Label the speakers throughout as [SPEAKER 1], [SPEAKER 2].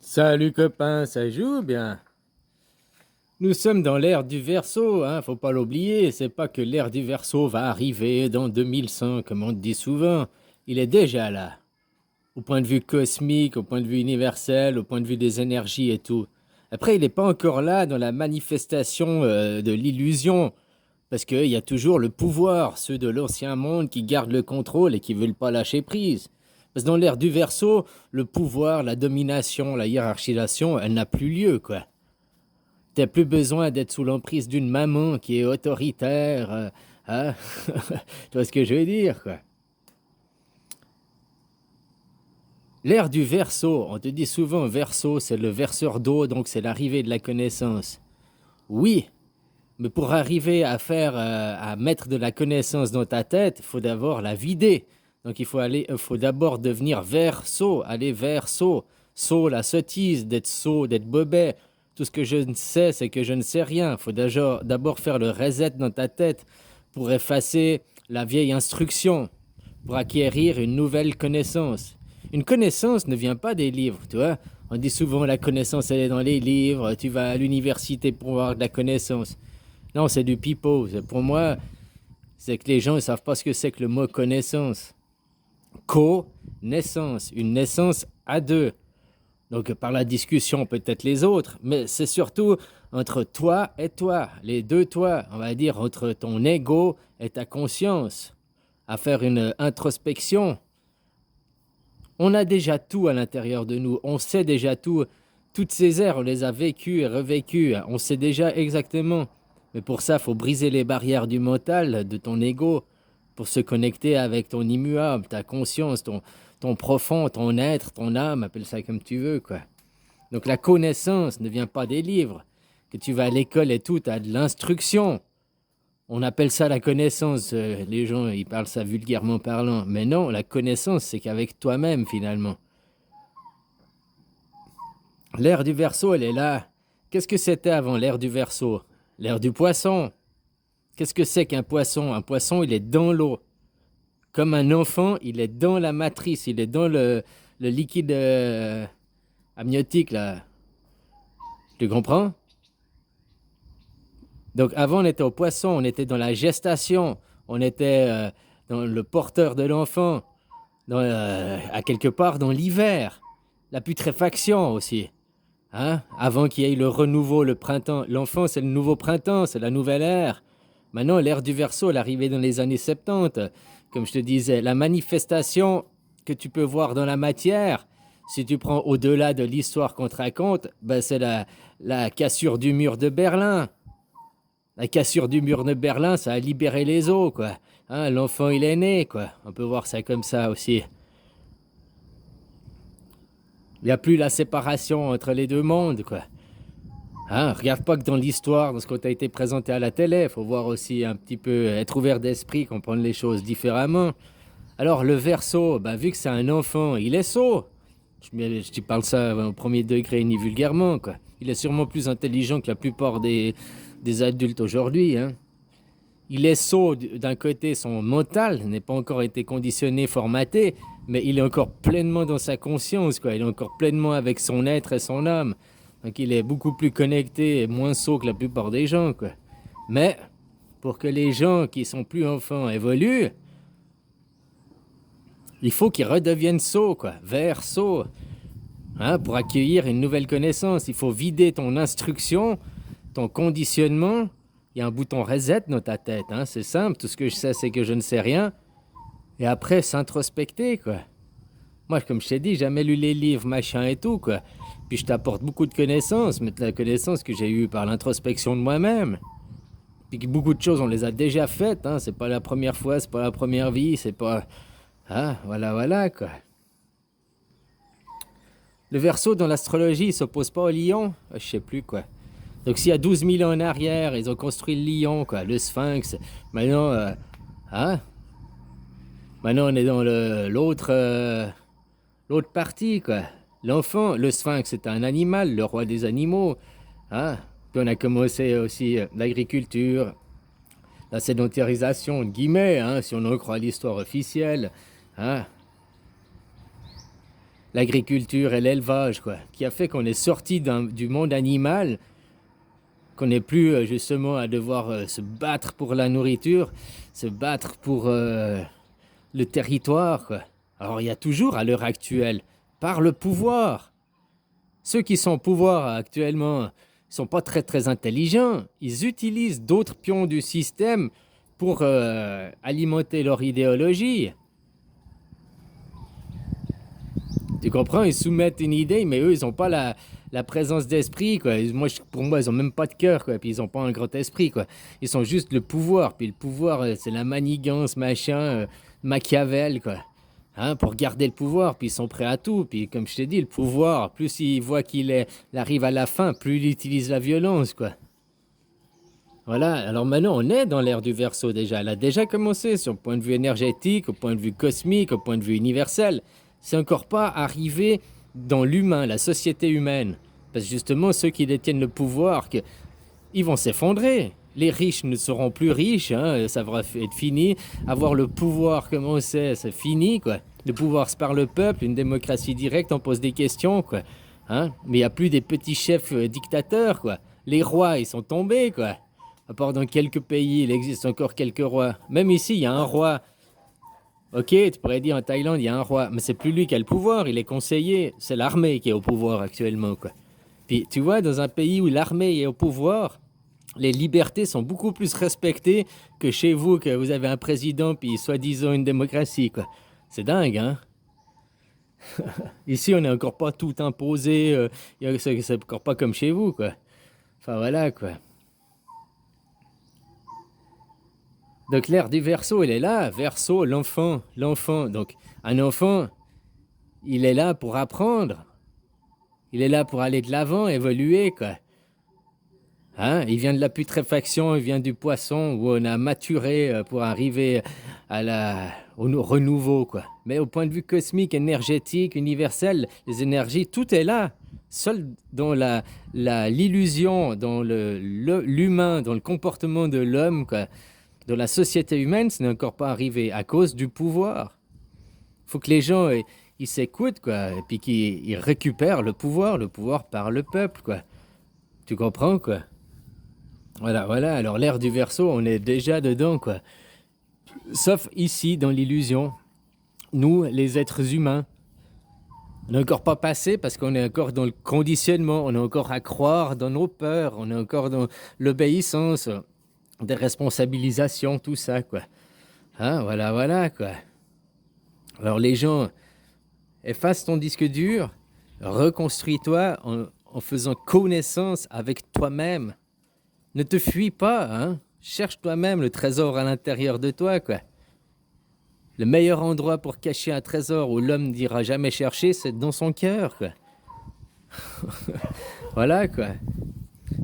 [SPEAKER 1] Salut copain, ça joue bien. Nous sommes dans l'ère du Verseau, hein, faut pas l'oublier. C'est pas que l'ère du Verseau va arriver dans 2100, comme on dit souvent. Il est déjà là. Au point de vue cosmique, au point de vue universel, au point de vue des énergies et tout. Après, il n'est pas encore là dans la manifestation de l'illusion, parce qu'il y a toujours le pouvoir, ceux de l'ancien monde qui gardent le contrôle et qui veulent pas lâcher prise. Parce que dans l'ère du Verseau, le pouvoir, la domination, la hiérarchisation, elle n'a plus lieu, quoi. T'as plus besoin d'être sous l'emprise d'une maman qui est autoritaire. Hein. Tu vois ce que je veux dire, quoi. L'ère du Verseau, on te dit souvent Verseau, c'est le verseur d'eau, donc c'est l'arrivée de la connaissance. Oui, mais pour arriver à mettre de la connaissance dans ta tête, il faut d'abord la vider. Donc il faut d'abord devenir verso, aller verso. Sot, la sottise, d'être sot, d'être bobet. Tout ce que je ne sais, c'est que je ne sais rien. Il faut d'abord faire le reset dans ta tête pour effacer la vieille instruction, pour acquérir une nouvelle connaissance. Une connaissance ne vient pas des livres, tu vois. On dit souvent la connaissance, elle est dans les livres, tu vas à l'université pour avoir de la connaissance. Non, c'est du pipeau. Pour moi, c'est que les gens ne savent pas ce que c'est que le mot connaissance. Co-naissance, une naissance à deux. Donc par la discussion, peut-être les autres, mais c'est surtout entre toi et toi, les deux toi, on va dire entre ton ego et ta conscience, à faire une introspection. On a déjà tout à l'intérieur de nous, on sait déjà tout. Toutes ces ères, on les a vécues et revécues, on sait déjà exactement. Mais pour ça, il faut briser les barrières du mental, de ton ego, pour se connecter avec ton immuable, ta conscience, ton profond, ton être, ton âme, appelle ça comme tu veux, quoi. Donc la connaissance ne vient pas des livres. Que tu vas à l'école et tout, tu as de l'instruction. On appelle ça la connaissance. Les gens, ils parlent ça vulgairement parlant. Mais non, la connaissance, c'est qu'avec toi-même, finalement. L'ère du Verseau, elle est là. Qu'est-ce que c'était avant l'ère du Verseau? L'ère du poisson. Qu'est-ce que c'est qu'un poisson? Un poisson, il est dans l'eau. Comme un enfant, il est dans la matrice, il est dans le liquide amniotique, là. Tu comprends? Donc avant, on était au poisson, on était dans la gestation, on était dans le porteur de l'enfant, à quelque part dans l'hiver, la putréfaction aussi. Hein? Avant qu'il y ait le renouveau, le printemps. L'enfant, c'est le nouveau printemps, c'est la nouvelle ère. Maintenant, l'ère du Verseau, l'arrivée dans les années 70. Comme je te disais, la manifestation que tu peux voir dans la matière, si tu prends au-delà de l'histoire qu'on te raconte, ben c'est la cassure du mur de Berlin. La cassure du mur de Berlin, ça a libéré les eaux, quoi. Hein, l'enfant, il est né, quoi. On peut voir ça comme ça aussi. Il n'y a plus la séparation entre les deux mondes, quoi. Hein, regarde pas que dans l'histoire, dans ce qu'on t'a été présenté à la télé, il faut voir aussi un petit peu, être ouvert d'esprit, comprendre les choses différemment. Alors, le Verseau, bah, vu que c'est un enfant, il est sot. Je te parle ça au premier degré, ni vulgairement, quoi. Il est sûrement plus intelligent que la plupart des adultes aujourd'hui, hein. Il est sot d'un côté, son mental n'est pas encore été conditionné, formaté, mais il est encore pleinement dans sa conscience, quoi. Il est encore pleinement avec son être et son âme. Donc il est beaucoup plus connecté et moins sot que la plupart des gens, quoi. Mais pour que les gens qui sont plus enfants évoluent, il faut qu'ils redeviennent sots, quoi, vers sots. Hein, pour accueillir une nouvelle connaissance, il faut vider ton instruction, ton conditionnement. Il y a un bouton reset dans ta tête, hein, c'est simple. Tout ce que je sais, c'est que je ne sais rien. Et après, s'introspecter, quoi. Moi, comme je t'ai dit, j'ai jamais lu les livres, machin et tout, quoi. Puis je t'apporte beaucoup de connaissances, mais de la connaissance que j'ai eue par l'introspection de moi-même. Puis que beaucoup de choses, on les a déjà faites, hein. C'est pas la première fois, c'est pas la première vie, c'est pas... Ah, voilà, voilà, quoi. Le Verseau, dans l'astrologie, il s'oppose pas au lion. Je sais plus, quoi. Donc s'il y a 12 000 ans en arrière, ils ont construit le lion, quoi, le sphinx. Maintenant, hein? Maintenant, on est dans l'autre partie, quoi. L'enfant, le sphinx, c'est un animal, le roi des animaux. Hein? Puis on a commencé aussi l'agriculture, la sédentarisation, de guillemets, hein, si on en croit l'histoire officielle. Hein? l'agriculture et l'élevage, quoi, qui a fait qu'on est sorti du monde animal, qu'on n'est plus justement à devoir se battre pour la nourriture, se battre pour le territoire, quoi. Alors il y a toujours à l'heure actuelle, par le pouvoir, ceux qui sont au pouvoir actuellement sont pas très très intelligents. Ils utilisent d'autres pions du système pour alimenter leur idéologie. Tu comprends? Ils soumettent une idée, mais eux, ils n'ont pas la présence d'esprit, quoi. Pour moi, ils n'ont même pas de cœur, quoi. Puis ils n'ont pas un grand esprit, quoi. Ils sont juste le pouvoir. Puis le pouvoir, c'est la manigance, machin, Machiavel, quoi. Hein, pour garder le pouvoir, puis ils sont prêts à tout. Puis comme je t'ai dit, le pouvoir, plus il voit qu'il arrive à la fin, plus il utilise la violence, quoi. Voilà, alors maintenant on est dans l'ère du Verseau déjà. Elle a déjà commencé sur le point de vue énergétique, au point de vue cosmique, au point de vue universel. C'est encore pas arrivé dans l'humain, la société humaine. Parce que justement, ceux qui détiennent le pouvoir, ils vont s'effondrer. Les riches ne seront plus riches, hein, ça va être fini. Avoir le pouvoir, comment c'est fini, quoi. Le pouvoir, c'est par le peuple, une démocratie directe, on pose des questions, quoi. Hein? Mais il n'y a plus des petits chefs dictateurs, quoi. Les rois, ils sont tombés, quoi. À part dans quelques pays, il existe encore quelques rois. Même ici, il y a un roi. Ok, tu pourrais dire en Thaïlande, il y a un roi. Mais c'est plus lui qui a le pouvoir, il est conseiller. C'est l'armée qui est au pouvoir actuellement, quoi. Puis, tu vois, dans un pays où l'armée est au pouvoir, les libertés sont beaucoup plus respectées que chez vous, que vous avez un président, puis soi-disant une démocratie, quoi. C'est dingue, hein? Ici, on n'est encore pas tout imposé, c'est encore pas comme chez vous, quoi. Enfin, voilà, quoi. Donc l'ère du Verseau, elle est là. Verseau, l'enfant, l'enfant. Donc un enfant, il est là pour apprendre. Il est là pour aller de l'avant, évoluer, quoi. Hein? Il vient de la putréfaction, il vient du poisson où on a maturé pour arriver au renouveau, quoi. Mais au point de vue cosmique, énergétique, universel, les énergies, tout est là. Seul dans l'illusion, dans l'humain, dans le comportement de l'homme, quoi. Dans la société humaine, ce n'est encore pas arrivé à cause du pouvoir. Il faut que les gens ils s'écoutent, quoi, et puis qu'ils récupèrent le pouvoir par le peuple, quoi. Tu comprends, quoi? Voilà, voilà. Alors l'ère du Verseau, on est déjà dedans, quoi. Sauf ici, dans l'illusion, nous, les êtres humains, on n'est encore pas passé parce qu'on est encore dans le conditionnement, on est encore à croire dans nos peurs, on est encore dans l'obéissance, des responsabilisations, tout ça, quoi. Hein, voilà, voilà, quoi. Alors les gens, efface ton disque dur, reconstruis-toi en faisant connaissance avec toi-même. Ne te fuis pas, hein. Cherche toi-même le trésor à l'intérieur de toi, quoi. Le meilleur endroit pour cacher un trésor où l'homme n'ira jamais chercher, c'est dans son cœur, quoi. Voilà, quoi.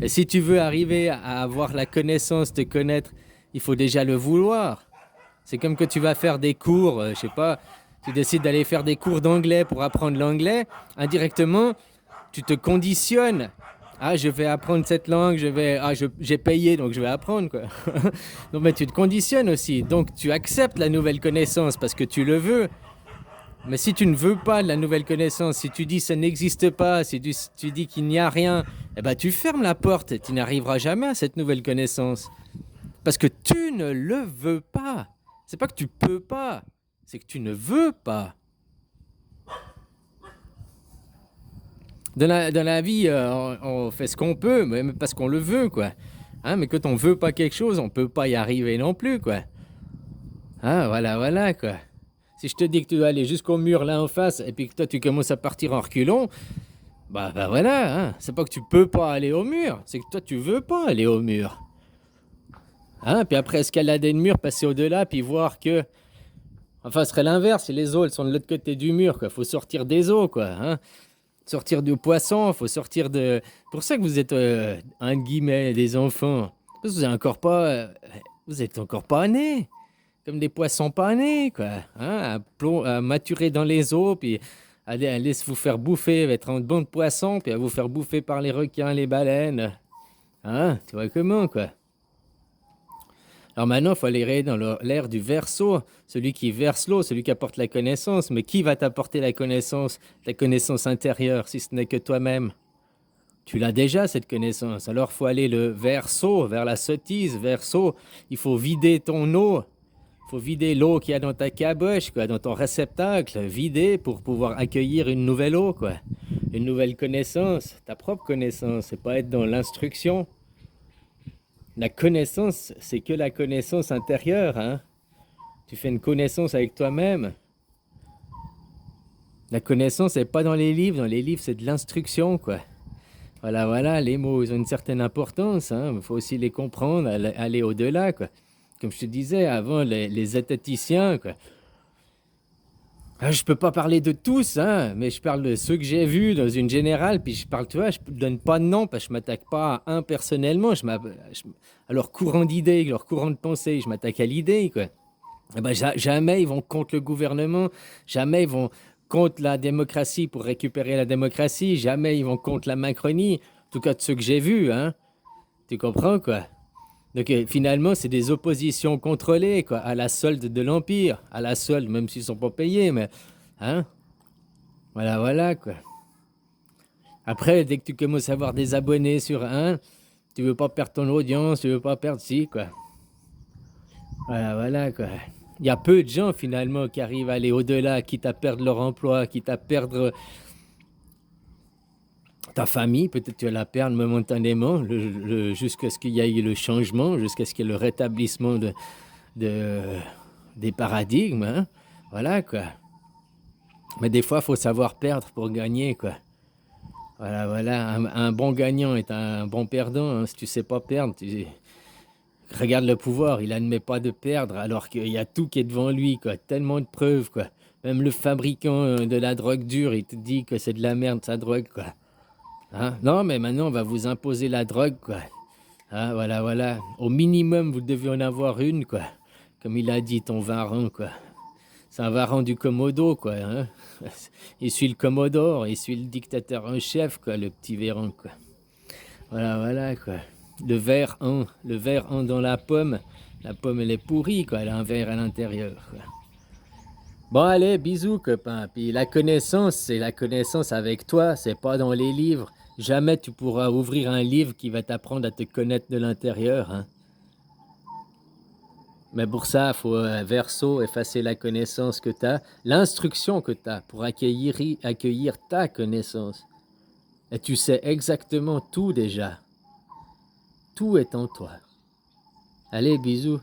[SPEAKER 1] Et si tu veux arriver à avoir la connaissance, te connaître, il faut déjà le vouloir. C'est comme que tu vas faire des cours, je sais pas, tu décides d'aller faire des cours d'anglais pour apprendre l'anglais, indirectement, tu te conditionnes. Ah, je vais apprendre cette langue, j'ai payé, donc je vais apprendre, quoi. Donc, mais tu te conditionnes aussi. Donc, tu acceptes la nouvelle connaissance parce que tu le veux. Mais si tu ne veux pas de la nouvelle connaissance, si tu dis ça n'existe pas, si tu dis qu'il n'y a rien, eh ben tu fermes la porte et tu n'arriveras jamais à cette nouvelle connaissance. Parce que tu ne le veux pas. C'est pas que tu peux pas, c'est que tu ne veux pas. Dans la vie, on fait ce qu'on peut, même parce qu'on le veut, quoi. Hein, mais quand on veut pas quelque chose, on peut pas y arriver non plus, quoi. Ah, voilà, voilà, quoi. Si je te dis que tu dois aller jusqu'au mur là en face, et puis que toi tu commences à partir en reculons, bah voilà, hein. C'est pas que tu peux pas aller au mur, c'est que toi tu veux pas aller au mur. Hein, puis après escalader le mur, passer au-delà, puis voir que... Enfin, ce serait l'inverse, si les eaux elles sont de l'autre côté du mur, quoi. Faut sortir des eaux, quoi, hein. Sortir du poisson, faut sortir de... Pour ça que vous êtes, un guillemets, des enfants. Parce que vous êtes encore pas nés. Comme des poissons pas nés, quoi. Hein, à maturer dans les eaux, puis à laisser vous faire bouffer, être un bon poisson, puis à vous faire bouffer par les requins, les baleines. Hein, tu vois comment, quoi. Alors maintenant, il faut aller dans l'ère du verso, celui qui verse l'eau, celui qui apporte la connaissance. Mais qui va t'apporter la connaissance, ta connaissance intérieure, si ce n'est que toi-même? Tu l'as déjà, cette connaissance. Alors, il faut aller le verso, vers la sottise, verso. Il faut vider ton eau. Il faut vider l'eau qu'il y a dans ta caboche, quoi, dans ton réceptacle. Vider pour pouvoir accueillir une nouvelle eau, quoi. Une nouvelle connaissance, ta propre connaissance. C'est pas être dans l'instruction. La connaissance, c'est que la connaissance intérieure, hein. Tu fais une connaissance avec toi-même. La connaissance, c'est pas dans les livres. Dans les livres, c'est de l'instruction, quoi. Voilà, voilà, les mots, ils ont une certaine importance, hein. Il faut aussi les comprendre, aller au-delà, quoi. Comme je te disais avant, les zététiciens, quoi. Ah, je peux pas parler de tous, hein, mais je parle de ceux que j'ai vus dans une générale, puis je parle, tu vois, je donne pas de nom parce que je m'attaque pas à un personnellement, à leur courant d'idées, leur courant de pensée, je m'attaque à l'idée, quoi. Eh ben, jamais ils vont contre le gouvernement, jamais ils vont contre la démocratie pour récupérer la démocratie, jamais ils vont contre la Macronie, en tout cas de ceux que j'ai vus, hein. Tu comprends, quoi? Donc finalement, c'est des oppositions contrôlées, quoi, à la solde de l'Empire, à la solde, même s'ils sont pas payés, mais hein, voilà, voilà, quoi. Après, dès que tu commences à avoir des abonnés sur un, tu veux pas perdre ton audience, tu veux pas perdre ci, quoi. Voilà, voilà, quoi. Il y a peu de gens finalement qui arrivent à aller au-delà, quitte à perdre leur emploi, quitte à perdre ta famille, peut-être tu vas la perdre momentanément, jusqu'à ce qu'il y ait le changement, jusqu'à ce qu'il y ait le rétablissement de, des paradigmes, hein. Voilà, quoi. Mais des fois, il faut savoir perdre pour gagner, quoi. Voilà, voilà. Un bon gagnant est un bon perdant, hein. Si tu sais pas perdre, regarde le pouvoir, il admet pas de perdre alors qu'il y a tout qui est devant lui, quoi. Tellement de preuves, quoi. Même le fabricant de la drogue dure, il te dit que c'est de la merde, sa drogue, quoi. Hein? Non, mais maintenant, on va vous imposer la drogue, quoi. Hein, voilà, voilà. Au minimum, vous devez en avoir une, quoi. Comme il a dit, ton varan, quoi. C'est un varan du Komodo, quoi. Hein? Il suit le Commodore, il suit le dictateur en chef, quoi, le petit Véran, quoi. Voilà, voilà, quoi. Le verre en dans la pomme elle est pourrie, quoi. Elle a un verre à l'intérieur, quoi. Bon, allez, bisous, copain. Puis la connaissance, c'est la connaissance avec toi, c'est pas dans les livres. Jamais tu pourras ouvrir un livre qui va t'apprendre à te connaître de l'intérieur, hein. Mais pour ça, il faut verso, effacer la connaissance que tu as, l'instruction que tu as pour accueillir ta connaissance. Et tu sais exactement tout déjà. Tout est en toi. Allez, bisous.